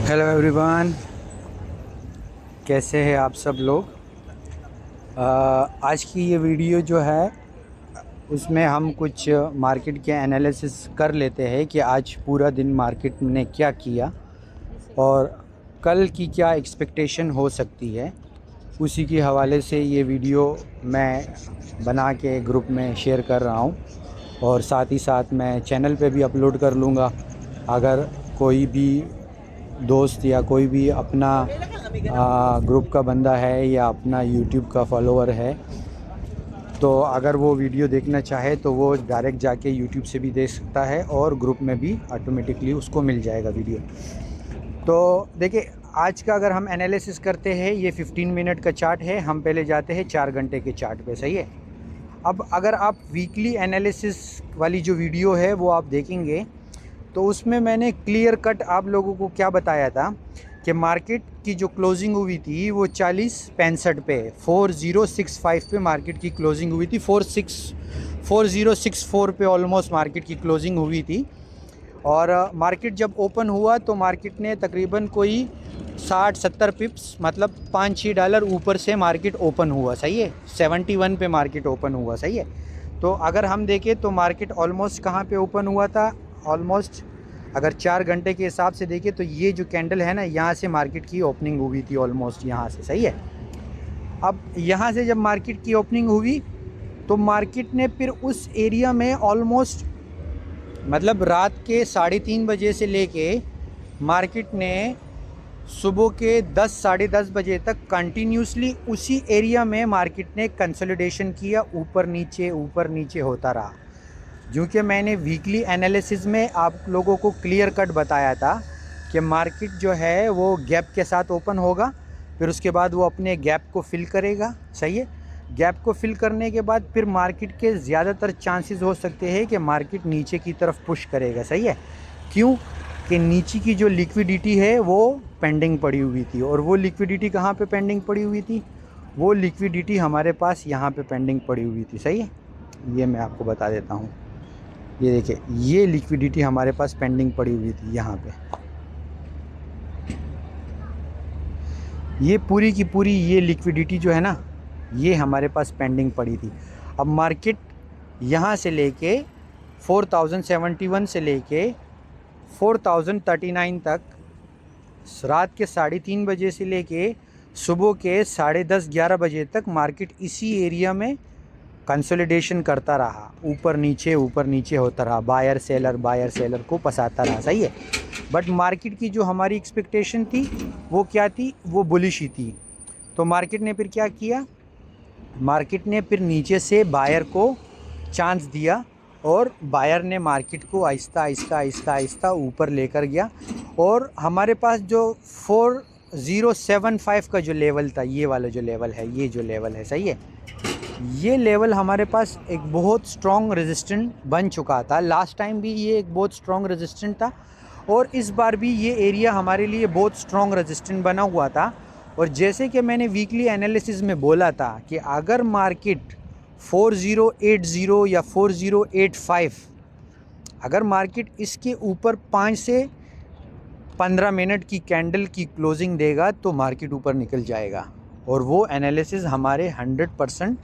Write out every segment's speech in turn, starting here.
Hello everyone, कैसे हैं आप सब लोग। आज की ये वीडियो जो है उसमें हम कुछ मार्केट के एनालिसिस कर लेते हैं कि आज पूरा दिन मार्केट ने क्या किया और कल की क्या एक्सपेक्टेशन हो सकती है। उसी के हवाले से ये वीडियो मैं बना के ग्रुप में शेयर कर रहा हूँ और साथ ही साथ मैं चैनल पे भी अपलोड कर लूँगा। अगर कोई भी दोस्त या कोई भी अपना ग्रुप का बंदा है या अपना यूट्यूब का फॉलोअर है, तो अगर वो वीडियो देखना चाहे तो वो डायरेक्ट जाके यूट्यूब से भी देख सकता है और ग्रुप में भी ऑटोमेटिकली उसको मिल जाएगा वीडियो। तो देखिए, आज का अगर हम एनालिसिस करते हैं, ये 15 मिनट का चार्ट है। हम पहले जाते हैं 4 घंटे के चार्ट पे, सही है। अब अगर आप वीकली एनालिसिस वाली जो वीडियो है वो आप देखेंगे तो उसमें मैंने क्लियर कट आप लोगों को क्या बताया था कि मार्केट की जो क्लोजिंग हुई थी वो 4065 पे 4065 पे मार्केट की क्लोजिंग हुई थी। 4064 पे ऑलमोस्ट मार्केट की क्लोजिंग हुई थी। और मार्केट जब ओपन हुआ तो मार्केट ने तकरीबन कोई 60-70 पिप्स मतलब $5-6 ऊपर से मार्केट ओपन हुआ, सही है। 71 पे मार्केट ओपन हुआ, सही है। तो अगर हम देखें तो मार्केट ऑलमोस्ट कहाँ पे ओपन हुआ था, ऑलमोस्ट अगर 4 घंटे के हिसाब से देखें तो ये जो कैंडल है ना, यहाँ से मार्केट की ओपनिंग हुई थी ऑलमोस्ट यहाँ से, सही है। अब यहाँ से जब मार्केट की ओपनिंग हुई तो मार्केट ने फिर उस एरिया में ऑलमोस्ट मतलब रात के 3:30 बजे से लेके मार्केट ने सुबह के 10-10:30 बजे तक कंटिन्यूसली उसी एरिया में मार्केट ने कंसोलिडेशन किया, ऊपर नीचे होता रहा। क्योंकि मैंने वीकली एनालिसिस में आप लोगों को क्लियर कट बताया था कि मार्केट जो है वो गैप के साथ ओपन होगा, फिर उसके बाद वो अपने गैप को फिल करेगा, सही है। गैप को फिल करने के बाद फिर मार्केट के ज़्यादातर चांसेस हो सकते हैं कि मार्केट नीचे की तरफ पुश करेगा, सही है। क्यों कि नीचे की जो लिक्विडिटी है वो पेंडिंग पड़ी हुई थी, और वो लिक्विडिटी कहाँ पे पेंडिंग पड़ी हुई थी, वो लिक्विडिटी हमारे पास यहाँ पे पेंडिंग पड़ी हुई थी, सही है। ये मैं आपको बता देता हूँ, ये देखिए, ये लिक्विडिटी हमारे पास पेंडिंग पड़ी हुई थी यहाँ पे। ये पूरी की पूरी ये लिक्विडिटी जो है ना, ये हमारे पास पेंडिंग पड़ी थी। अब मार्केट यहाँ से लेके 4071 से लेके 4039 तक रात के 3:30 बजे से लेके सुबह के 10:30-11 बजे तक मार्केट इसी एरिया में कंसोलिडेशन करता रहा, ऊपर नीचे होता रहा, बायर सेलर को फंसाता रहा, सही है। बट मार्केट की जो हमारी एक्सपेक्टेशन थी वो क्या थी, वो बुलिश ही थी। तो मार्केट ने फिर क्या किया, मार्केट ने फिर नीचे से बायर को चांस दिया और बायर ने मार्केट को आहिस्ता ऊपर लेकर गया। और हमारे पास जो 4075 का जो लेवल था, ये वाला जो लेवल है, ये जो लेवल है, सही है, ये लेवल हमारे पास एक बहुत स्ट्रॉन्ग रेजिस्टेंट बन चुका था। लास्ट टाइम भी ये एक बहुत स्ट्रॉन्ग रेजिस्टेंट था और इस बार भी ये एरिया हमारे लिए बहुत स्ट्रॉन्ग रेजिस्टेंट बना हुआ था। और जैसे कि मैंने वीकली एनालिसिस में बोला था कि अगर मार्केट 4080 या 4085 अगर मार्केट इसके ऊपर 5 से 15 मिनट की कैंडल की क्लोजिंग देगा तो मार्केट ऊपर निकल जाएगा। और वो एनालिसिस हमारे 100%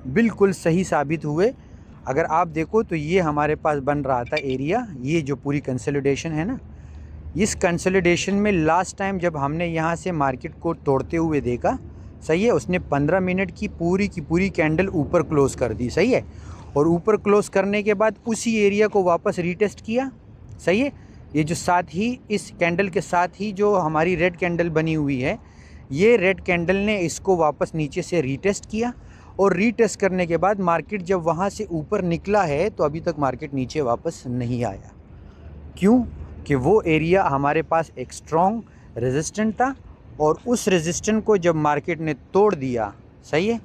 बिल्कुल सही साबित हुए। अगर आप देखो तो ये हमारे पास बन रहा था एरिया, ये जो पूरी कंसोलिडेशन है ना, इस कंसोलिडेशन में लास्ट टाइम जब हमने यहाँ से मार्केट को तोड़ते हुए देखा, सही है, उसने 15 मिनट की पूरी कैंडल ऊपर क्लोज़ कर दी, सही है। और ऊपर क्लोज़ करने के बाद उसी एरिया को वापस रीटेस्ट किया, सही है। ये जो साथ ही इस कैंडल के साथ ही जो हमारी रेड कैंडल बनी हुई है, ये रेड कैंडल ने इसको वापस नीचे से रीटेस्ट किया। और रीटेस्ट करने के बाद मार्केट जब वहाँ से ऊपर निकला है तो अभी तक मार्केट नीचे वापस नहीं आया। क्यों कि वो एरिया हमारे पास एक स्ट्रॉन्ग रेजिस्टेंट था और उस रेजिस्टेंट को जब मार्केट ने तोड़ दिया, सही है,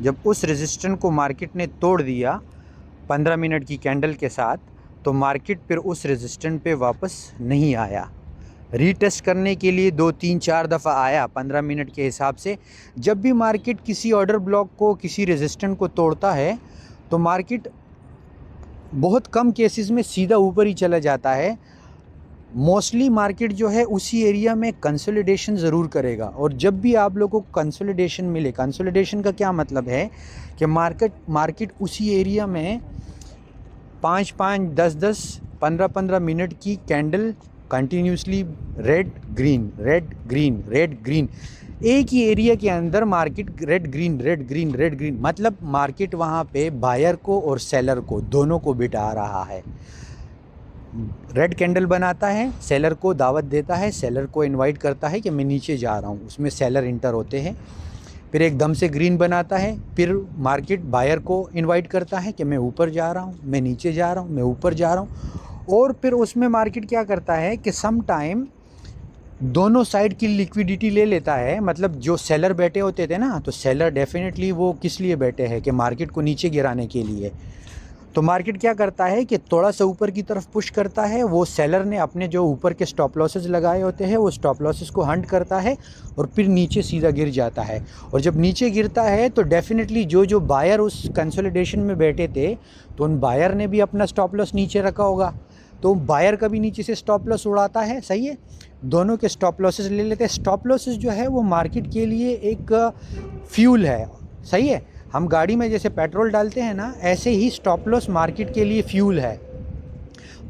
जब उस रेजिस्टेंट को मार्केट ने तोड़ दिया 15 मिनट की कैंडल के साथ, तो मार्केट फिर उस रेजिस्टेंट पे वापस नहीं आया। रीटेस्ट करने के लिए 2-3-4 दफ़ा आया 15 मिनट के हिसाब से। जब भी मार्केट किसी ऑर्डर ब्लॉक को, किसी रेजिस्टेंट को तोड़ता है तो मार्केट बहुत कम केसेस में सीधा ऊपर ही चला जाता है। मोस्टली मार्केट जो है उसी एरिया में कंसोलिडेशन ज़रूर करेगा। और जब भी आप लोगों को कंसोलिडेशन मिले, कंसोलिडेशन का क्या मतलब है कि मार्केट उसी एरिया में 5-5, 10-10, 15-15 मिनट की candle continuously red green, red green, red green, एक ही एरिया के अंदर market red green, red green, red green, मतलब मार्केट वहाँ पे बायर को और सेलर को दोनों को बिठा रहा है। रेड कैंडल बनाता है, सेलर को दावत देता है, सेलर को इनवाइट करता है कि मैं नीचे जा रहा हूँ, उसमें सेलर इंटर होते हैं। फिर एकदम से ग्रीन बनाता है, फिर मार्केट बायर को इनवाइट करता है कि मैं ऊपर जा रहा हूँ, मैं नीचे जा रहा हूँ, मैं ऊपर जा रहा हूँ। और फिर उसमें मार्केट क्या करता है कि सम टाइम दोनों साइड की लिक्विडिटी ले लेता है। मतलब जो सेलर बैठे होते थे ना, तो सेलर डेफिनेटली वो किस लिए बैठे हैं कि मार्केट को नीचे गिराने के लिए। तो मार्केट क्या करता है कि थोड़ा सा ऊपर की तरफ पुश करता है, वो सेलर ने अपने जो ऊपर के स्टॉप लॉसेस लगाए होते हैं वो स्टॉप लॉसेस को हंट करता है और फिर नीचे सीधा गिर जाता है। और जब नीचे गिरता है तो डेफिनेटली जो बायर उस कंसोलिडेशन में बैठे थे, तो उन बायर ने भी अपना स्टॉप लॉस नीचे रखा होगा, तो बायर का भी नीचे से स्टॉप लॉस उड़ाता है। सही है, दोनों के स्टॉप लॉसेस ले लेते हैं। स्टॉप लॉसेस जो है वो मार्केट के लिए एक फ्यूल है। सही है, हम गाड़ी में जैसे पेट्रोल डालते हैं ना, ऐसे ही स्टॉप लॉस मार्केट के लिए फ्यूल है।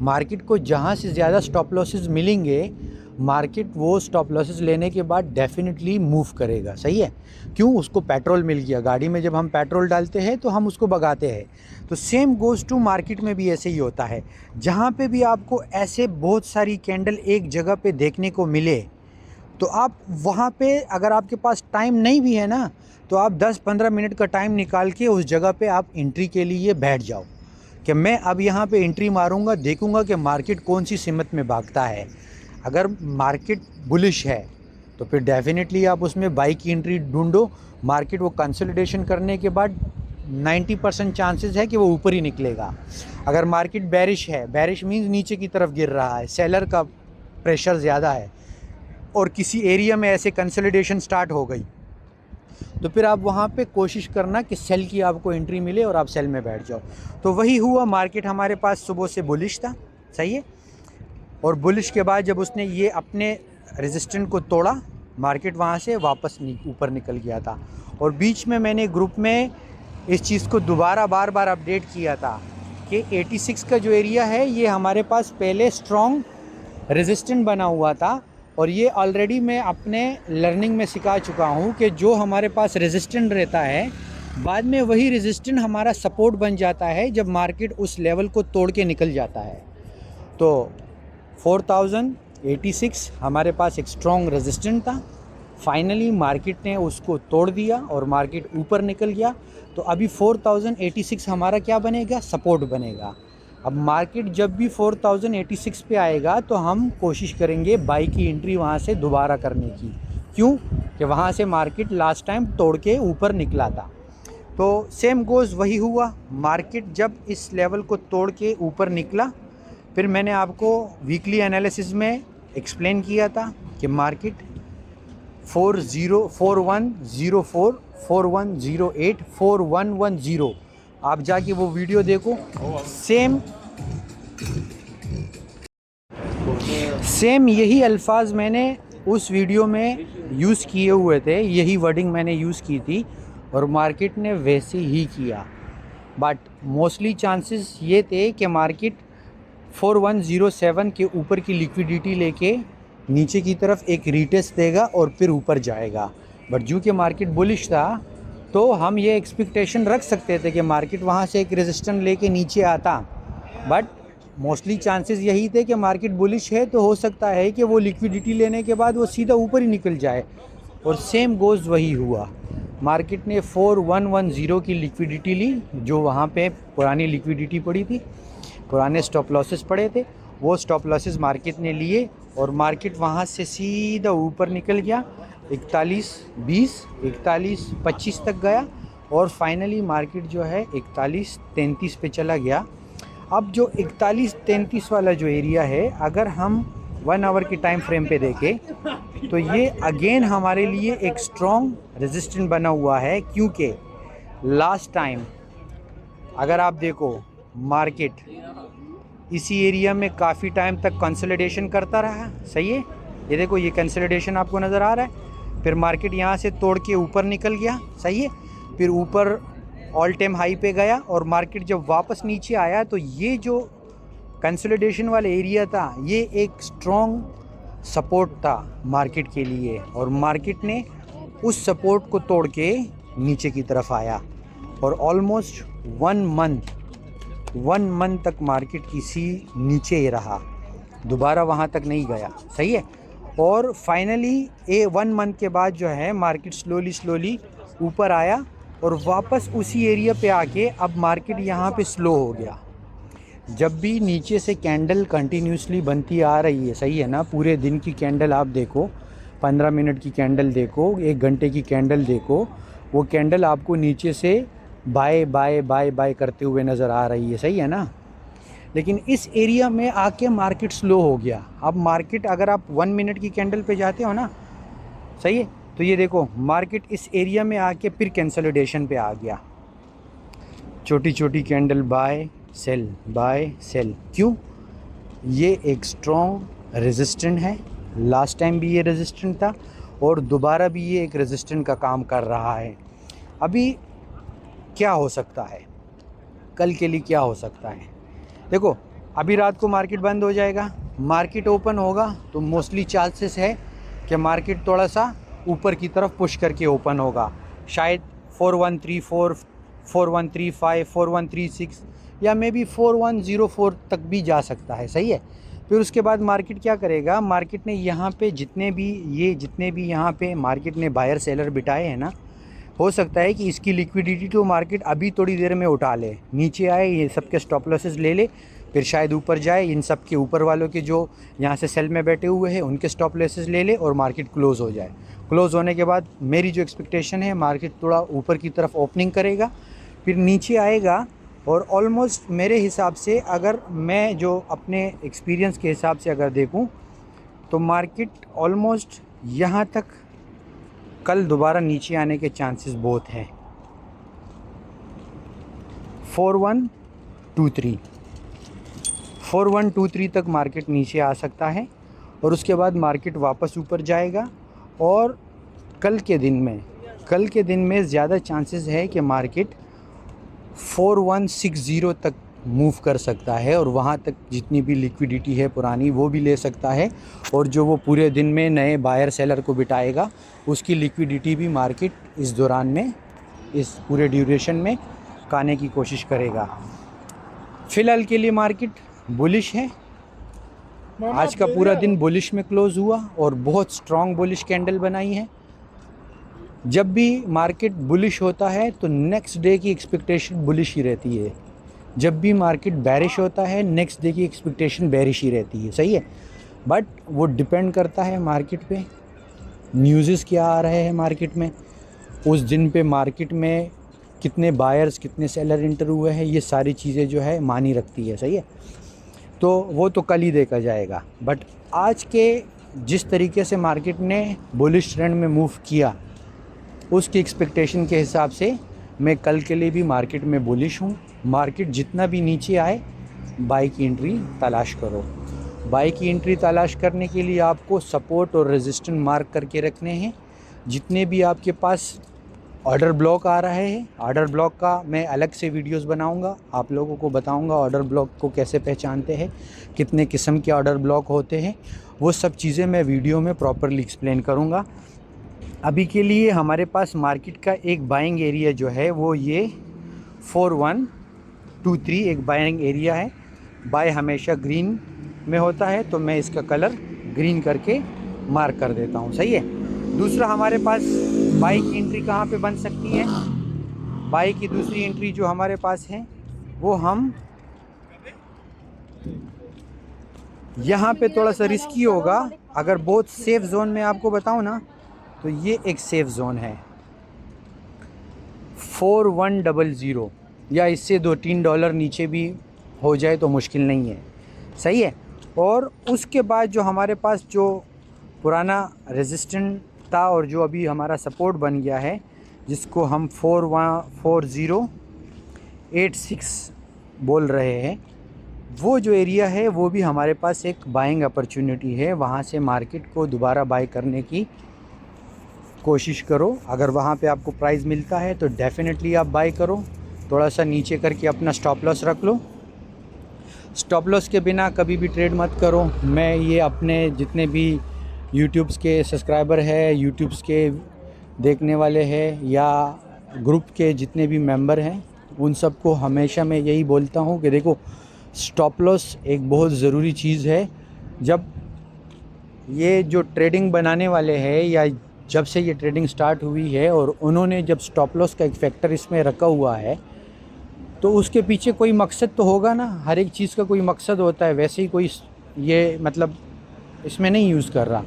मार्केट को जहाँ से ज़्यादा स्टॉप लॉसेस मिलेंगे, मार्केट वो स्टॉप लॉसेस लेने के बाद डेफिनेटली मूव करेगा। सही है, क्यों? उसको पेट्रोल मिल गया। गाड़ी में जब हम पेट्रोल डालते हैं तो हम उसको भगाते हैं, तो सेम गोज़ टू मार्केट में भी ऐसे ही होता है। जहाँ पे भी आपको ऐसे बहुत सारी कैंडल एक जगह पे देखने को मिले, तो आप वहाँ पे अगर आपके पास टाइम नहीं भी है ना, तो आप 10-15 मिनट का टाइम निकाल के उस जगह पे आप एंट्री के लिए बैठ जाओ कि मैं अब यहाँ पे एंट्री मारूंगा, देखूंगा कि मार्केट कौन सी सिमत में भागता है। अगर मार्केट बुलिश है तो फिर डेफिनेटली आप उसमें बाई की एंट्री ढूंढो। मार्केट वो कंसोलिडेशन करने के बाद 90% चांसेस है कि वो ऊपर ही निकलेगा। अगर मार्केट बेरिश है, बेरिश मीन्स नीचे की तरफ गिर रहा है, सेलर का प्रेशर ज़्यादा है और किसी एरिया में ऐसे कंसोलिडेशन स्टार्ट हो गई, तो फिर आप वहाँ पे कोशिश करना कि सेल की आपको एंट्री मिले और आप सेल में बैठ जाओ। तो वही हुआ, मार्केट हमारे पास सुबह से बुलिश था। सही है, और बुलिश के बाद जब उसने ये अपने रेजिस्टेंट को तोड़ा, मार्केट वहाँ से वापस ऊपर निकल गया था। और बीच में मैंने ग्रुप में इस चीज़ को दोबारा बार बार अपडेट किया था कि 86 का जो एरिया है ये हमारे पास पहले स्ट्रॉन्ग रेजिस्टेंट बना हुआ था। और ये ऑलरेडी मैं अपने लर्निंग में सिखा चुका हूँ कि जो हमारे पास रेजिस्टेंट रहता है, बाद में वही रेजिस्टेंट हमारा सपोर्ट बन जाता है जब मार्केट उस लेवल को तोड़ के निकल जाता है। तो 4086 हमारे पास एक स्ट्रॉन्ग रेजिस्टेंट था। फाइनली मार्केट ने उसको तोड़ दिया और मार्केट ऊपर निकल गया। तो अभी 4086 हमारा क्या बनेगा? सपोर्ट बनेगा। अब मार्केट जब भी 4086 पे आएगा तो हम कोशिश करेंगे बाई की एंट्री वहाँ से दोबारा करने की। क्यों? कि वहाँ से मार्केट लास्ट टाइम तोड़ के ऊपर निकला था। तो सेम गोज़ वही हुआ, मार्केट जब इस लेवल को तोड़ के ऊपर निकला, फिर मैंने आपको वीकली एनालिसिस में एक्सप्लेन किया था कि मार्केट 4104, 4108, 4110, आप जाके वो वीडियो देखो। सेम यही अल्फाज मैंने उस वीडियो में यूज़ किए हुए थे, यही वर्डिंग मैंने यूज़ की थी और मार्केट ने वैसे ही किया। बट मोस्टली चांसेस ये थे कि मार्केट 4107 के ऊपर की लिक्विडिटी लेके नीचे की तरफ एक रीटेस्ट देगा और फिर ऊपर जाएगा। बट जो कि मार्केट बुलिश था, तो हम ये एक्सपेक्टेशन रख सकते थे कि मार्केट वहाँ से एक रेजिस्टेंस लेके नीचे आता। बट मोस्टली चांसेस यही थे कि मार्केट बुलिश है तो हो सकता है कि वो लिक्विडिटी लेने के बाद वो सीधा ऊपर ही निकल जाए। और सेम गोज़ वही हुआ, मार्केट ने 4110 की लिक्विडिटी ली, जो वहाँ पे पुरानी लिक्विडिटी पड़ी थी, पुराने स्टॉप लॉसेस पड़े थे, वो स्टॉप लॉसेस मार्केट ने लिए और मार्केट वहाँ से सीधा ऊपर निकल गया, 4120, 4125 तक गया और फाइनली मार्केट जो है 4133 पे चला गया। अब जो 4133 वाला जो एरिया है, अगर हम 1 आवर के टाइम फ्रेम पे देखें तो ये अगेन हमारे लिए एक स्ट्रॉन्ग रेजिस्टेंस बना हुआ है। क्योंकि लास्ट टाइम अगर आप देखो, मार्केट इसी एरिया में काफ़ी टाइम तक कंसोलिडेशन करता रहा। सही है, ये देखो ये कंसोलिडेशन आपको नज़र आ रहा है। फिर मार्केट यहाँ से तोड़ के ऊपर निकल गया। सही है, फिर ऊपर ऑल टाइम हाई पे गया और मार्केट जब वापस नीचे आया तो ये जो कंसोलिडेशन वाला एरिया था ये एक स्ट्रॉन्ग सपोर्ट था मार्केट के लिए, और मार्केट ने उस सपोर्ट को तोड़ के नीचे की तरफ आया और ऑलमोस्ट 1 मंथ तक मार्केट इसी नीचे ही रहा, दोबारा वहाँ तक नहीं गया। सही है, और फाइनली 1 मंथ के बाद जो है मार्केट स्लोली ऊपर आया और वापस उसी एरिया पे आके अब मार्केट यहाँ पे स्लो हो गया। जब भी नीचे से कैंडल कंटिन्यूसली बनती आ रही है, सही है ना, पूरे दिन की कैंडल आप देखो, 15 मिनट की कैंडल देखो, 1 घंटे की कैंडल देखो, वो कैंडल आपको नीचे से बाय बाय बाय बाय करते हुए नज़र आ रही है। सही है ना, लेकिन इस एरिया में आके मार्केट स्लो हो गया। अब मार्केट अगर आप 1 मिनट की कैंडल पे जाते हो ना, सही है, तो ये देखो मार्केट इस एरिया में आके फिर कंसोलिडेशन पे आ गया। छोटी छोटी कैंडल बाय सेल। क्यों? ये एक स्ट्रॉन्ग रेजिस्टेंट है। लास्ट टाइम भी ये रेजिस्टेंट था और दोबारा भी ये एक रेजिस्टेंट का काम कर रहा है। अभी क्या हो सकता है, कल के लिए क्या हो सकता है? देखो अभी रात को मार्केट बंद हो जाएगा, मार्केट ओपन होगा तो मोस्टली चांसेस है कि मार्केट थोड़ा सा ऊपर की तरफ पुश करके ओपन होगा। शायद 4134, 4135, 4136 या मे बी 4104 तक भी जा सकता है। सही है, फिर उसके बाद मार्केट क्या करेगा, मार्केट ने यहाँ पे जितने भी यहाँ पे मार्केट ने बायर सेलर बिठाए हैं ना, हो सकता है कि इसकी लिक्विडिटी तो मार्केट अभी थोड़ी देर में उठा ले, नीचे आए, ये सबके स्टॉप लॉसेस ले ले, फिर शायद ऊपर जाए, इन सब के ऊपर वालों के जो यहाँ से सेल में बैठे हुए हैं उनके स्टॉप लॉसेस ले ले और मार्केट क्लोज़ हो जाए। क्लोज़ होने के बाद मेरी जो एक्सपेक्टेशन है, मार्केट थोड़ा ऊपर की तरफ ओपनिंग करेगा, फिर नीचे आएगा और ऑलमोस्ट मेरे हिसाब से, अगर मैं जो अपने एक्सपीरियंस के हिसाब से अगर देखूं तो मार्केट ऑलमोस्ट यहाँ तक कल दोबारा नीचे आने के चांसेस बहुत हैं। 4123 तक मार्केट नीचे आ सकता है और उसके बाद मार्केट वापस ऊपर जाएगा। और कल के दिन में ज़्यादा चांसेस है कि मार्केट 4160 तक मूव कर सकता है और वहाँ तक जितनी भी लिक्विडिटी है पुरानी वो भी ले सकता है, और जो वो पूरे दिन में नए बायर सेलर को बिठाएगा उसकी लिक्विडिटी भी मार्केट इस दौरान में, इस पूरे ड्यूरेशन में खाने की कोशिश करेगा। फ़िलहाल के लिए मार्केट बुलिश है। आज का पूरा दिन बुलिश में क्लोज़ हुआ और बहुत स्ट्रॉन्ग बुलिश कैंडल बनाई है। जब भी मार्केट बुलिश होता है तो नेक्स्ट डे की एक्सपेक्टेशन बुलिश ही रहती है, जब भी मार्केट बैरिश होता है नेक्स्ट डे की एक्सपेक्टेशन बैरिश ही रहती है। सही है, बट वो डिपेंड करता है मार्केट पे, न्यूज़ क्या आ रहे हैं मार्केट में, उस दिन पे मार्केट में कितने बायर्स कितने सेलर इंटर हुए हैं, ये सारी चीज़ें जो है मानी रखती है। सही है, तो वो तो कल ही देखा जाएगा। बट आज के जिस तरीके से मार्केट ने बुलिश ट्रेंड में मूव किया, उसकी एक्सपेक्टेशन के हिसाब से मैं कल के लिए भी मार्केट में बुलिश हूँ। मार्केट जितना भी नीचे आए बाई की एंट्री तलाश करो। बाई की एंट्री तलाश करने के लिए आपको सपोर्ट और रेजिस्टेंस मार्क करके रखने हैं। जितने भी आपके पास ऑर्डर ब्लॉक आ रहे हैं, ऑर्डर ब्लॉक का मैं अलग से वीडियोस बनाऊंगा, आप लोगों को बताऊंगा ऑर्डर ब्लॉक को कैसे पहचानते हैं, कितने किस्म के ऑर्डर ब्लॉक होते हैं, वो सब चीज़ें मैं वीडियो में प्रॉपरली एक्सप्लेन करूंगा। अभी के लिए हमारे पास मार्केट का एक बाइंग एरिया जो है वो ये 4123 एक बाइंग एरिया है। बाय हमेशा ग्रीन में होता है तो मैं इसका कलर ग्रीन करके मार्क कर देता हूँ। सही है, दूसरा हमारे पास बाई की एंट्री कहाँ पे बन सकती है, बाई की दूसरी एंट्री जो हमारे पास है वो हम यहाँ पे थोड़ा सा रिस्की होगा। अगर बहुत सेफ जोन में आपको बताऊँ ना तो ये एक सेफ जोन है 4100, या इससे $2-3 नीचे भी हो जाए तो मुश्किल नहीं है। सही है, और उसके बाद जो हमारे पास जो पुराना रेजिस्टेंट था और जो अभी हमारा सपोर्ट बन गया है जिसको हम 4086 बोल रहे हैं, वो जो एरिया है वो भी हमारे पास एक बाइंग अपॉर्चुनिटी है, वहाँ से मार्केट को दोबारा बाय करने की कोशिश करो। अगर वहाँ पे आपको प्राइस मिलता है तो डेफिनेटली आप बाय करो। थोड़ा सा नीचे करके अपना स्टॉप लॉस रख लो। स्टॉप लॉस के बिना कभी भी ट्रेड मत करो। मैं ये अपने जितने भी यूट्यूब्स के सब्सक्राइबर है, यूट्यूब्स के देखने वाले हैं या ग्रुप के जितने भी मेंबर हैं, उन सबको हमेशा मैं यही बोलता हूँ कि देखो, स्टॉप लॉस एक बहुत ज़रूरी चीज़ है। जब ये जो ट्रेडिंग बनाने वाले हैं या जब से ये ट्रेडिंग स्टार्ट हुई है और उन्होंने जब स्टॉप लॉस का एक फैक्टर इसमें रखा हुआ है, तो उसके पीछे कोई मकसद तो होगा ना। हर एक चीज़ का कोई मकसद होता है, वैसे ही कोई ये मतलब इसमें नहीं यूज़ कर रहा।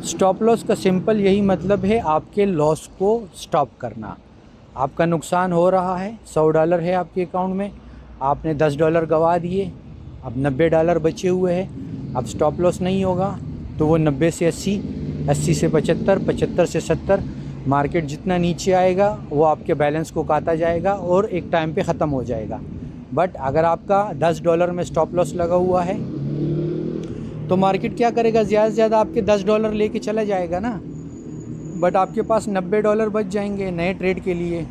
स्टॉप लॉस का सिंपल यही मतलब है, आपके लॉस को स्टॉप करना। आपका नुकसान हो रहा है, $100 है आपके अकाउंट में, आपने $10 गंवा दिए, अब $90 बचे हुए हैं। अब स्टॉप लॉस नहीं होगा तो वो 90 से 80, 80 से 75, 75 से 70, मार्केट जितना नीचे आएगा वो आपके बैलेंस को काटा जाएगा और एक टाइम पे ख़त्म हो जाएगा। बट अगर आपका $10 में स्टॉप लॉस लगा हुआ है तो मार्केट क्या करेगा, ज़्यादा से ज़्यादा आपके $10 लेके चला जाएगा ना। बट आपके पास $90 बच जाएंगे नए ट्रेड के लिए।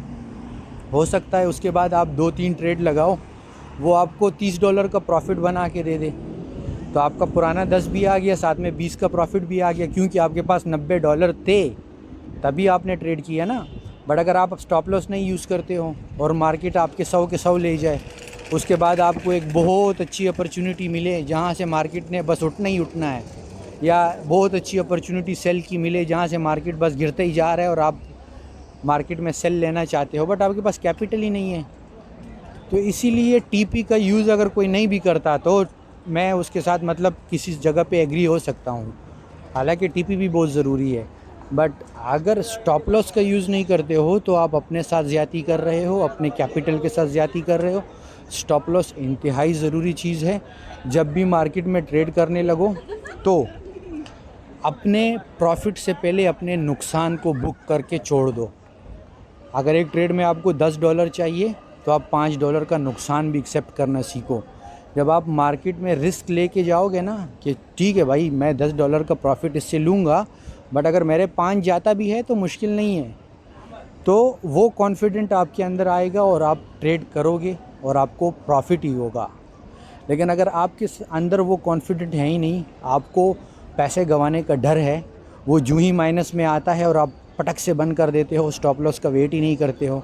हो सकता है उसके बाद आप 2-3 ट्रेड लगाओ, वो आपको $30 का प्रॉफिट बना के दे दे, तो आपका पुराना 10 भी आ गया, साथ में 20 का प्रॉफिट भी आ गया, क्योंकि आपके पास $90 थे तभी आपने ट्रेड किया ना। बट अगर आप स्टॉप लॉस नहीं यूज़ करते हो और मार्केट आपके 100 के 100 ले जाए, उसके बाद आपको एक बहुत अच्छी अपॉर्चुनिटी मिले जहाँ से मार्केट ने बस उठना ही उठना है, या बहुत अच्छी अपॉर्चुनिटी सेल की मिले जहाँ से मार्केट बस गिरते ही जा रहा है और आप मार्केट में सेल लेना चाहते हो, बट आपके पास कैपिटल ही नहीं है। तो इसीलिए टीपी का यूज़ अगर कोई नहीं भी करता तो मैं उसके साथ मतलब किसी जगह पे एग्री हो सकता हूँ, हालांकि टीपी भी बहुत ज़रूरी है। बट अगर स्टॉप लॉस का यूज़ नहीं करते हो तो आप अपने साथ ज़्यादती कर रहे हो, अपने कैपिटल के साथ ज़्यादती कर रहे हो। स्टॉप लॉस इंतहाई ज़रूरी चीज़ है। जब भी मार्केट में ट्रेड करने लगो तो अपने प्रॉफिट से पहले अपने नुकसान को बुक करके छोड़ दो। अगर एक ट्रेड में आपको $10 चाहिए तो आप $5 का नुकसान भी एक्सेप्ट करना सीखो। जब आप मार्केट में रिस्क लेके जाओगे ना कि ठीक है भाई, मैं $10 का प्रॉफिट इससे लूँगा, बट अगर मेरे 5 जाता भी है तो मुश्किल नहीं है, तो वो कॉन्फिडेंट आपके अंदर आएगा और आप ट्रेड करोगे और आपको प्रॉफिट ही होगा। लेकिन अगर आपके अंदर वो कॉन्फिडेंट है ही नहीं, आपको पैसे गंवाने का डर है, वो जूँ ही माइनस में आता है और आप पटक से बंद कर देते हो, स्टॉप लॉस का वेट ही नहीं करते हो,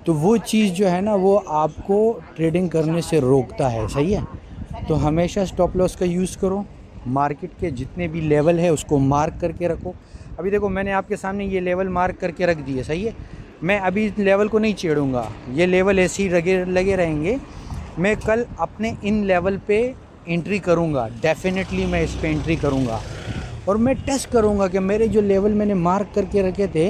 तो वो चीज़ जो है ना वो आपको ट्रेडिंग करने से रोकता है। सही है, तो हमेशा स्टॉप लॉस का यूज़ करो। मार्केट के जितने भी लेवल है उसको मार्क करके रखो। अभी देखो, मैंने आपके सामने ये लेवल मार्क करके रख दिए, सही है। मैं अभी इस लेवल को नहीं छेड़ूंगा, ये लेवल ऐसे ही लगे रहेंगे। मैं कल अपने इन लेवल पे एंट्री करूंगा, डेफिनेटली मैं इस पे एंट्री करूंगा और मैं टेस्ट करूंगा कि मेरे जो लेवल मैंने मार्क करके रखे थे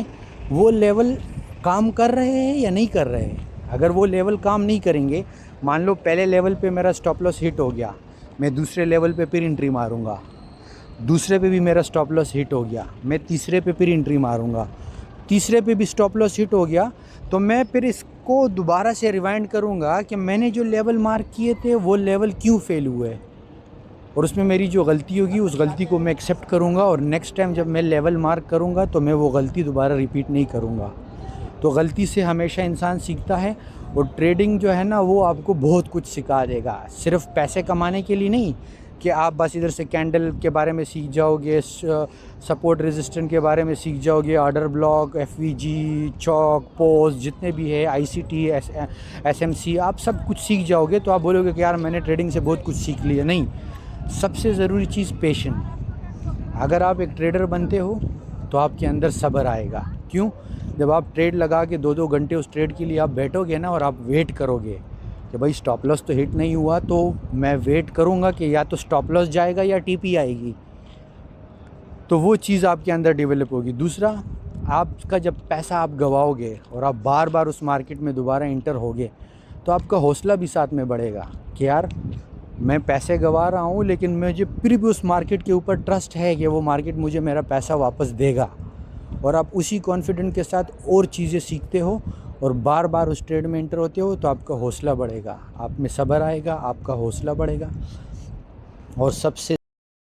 वो लेवल काम कर रहे हैं या नहीं कर रहे हैं। अगर वो लेवल काम नहीं करेंगे, मान लो पहले लेवल पे मेरा स्टॉप लॉस हिट हो गया, मैं दूसरे लेवल पे फिर एंट्री मारूंगा, दूसरे पे भी मेरा स्टॉप लॉस हिट हो गया, मैं तीसरे पे फिर एंट्री मारूंगा, तीसरे पे भी स्टॉप लॉस हिट हो गया, तो मैं फिर इसको दोबारा से रिवाइंड करूंगा कि मैंने जो लेवल मार्क किए थे वो लेवल क्यों फेल हुए, और उसमें मेरी जो गलती होगी उस गलती को मैं एक्सेप्ट करूंगा और नेक्स्ट टाइम जब मैं लेवल मार्क करूंगा तो मैं वो गलती दोबारा रिपीट नहीं करूंगा। तो गलती से हमेशा इंसान सीखता है और ट्रेडिंग जो है ना वो आपको बहुत कुछ सिखा देगा। सिर्फ पैसे कमाने के लिए नहीं कि आप बस इधर से कैंडल के बारे में सीख जाओगे, सपोर्ट रेजिस्टेंस के बारे में सीख जाओगे, ऑर्डर ब्लॉक, एफवीजी, चौक, पोस्ट जितने भी है, आईसीटी, एसएमसी, आप सब कुछ सीख जाओगे तो आप बोलोगे कि यार मैंने ट्रेडिंग से बहुत कुछ सीख लिया। नहीं, सबसे ज़रूरी चीज़ पेशेंस। अगर आप एक ट्रेडर बनते हो तो आपके अंदर सब्र आएगा। क्यों? जब आप ट्रेड लगा के 2-2 घंटे उस ट्रेड के लिए आप बैठोगे ना और आप वेट करोगे कि भाई स्टॉप लॉस तो हिट नहीं हुआ, तो मैं वेट करूंगा कि या तो स्टॉप लॉस जाएगा या टीपी आएगी, तो वो चीज़ आपके अंदर डेवलप होगी। दूसरा, आपका जब पैसा आप गवाओगे और आप बार बार उस मार्केट में दोबारा इंटर होगे तो आपका हौसला भी साथ में बढ़ेगा कि यार मैं पैसे गवा रहा हूँ लेकिन मुझे फिर भी उस मार्केट के ऊपर ट्रस्ट है कि वो मार्केट मुझे मेरा पैसा वापस देगा, और आप उसी कॉन्फिडेंट के साथ और चीज़ें सीखते हो और बार बार उस ट्रेड में एंटर होते हो तो आपका हौसला बढ़ेगा, आप में सब्र आएगा, आपका हौसला बढ़ेगा। और सबसे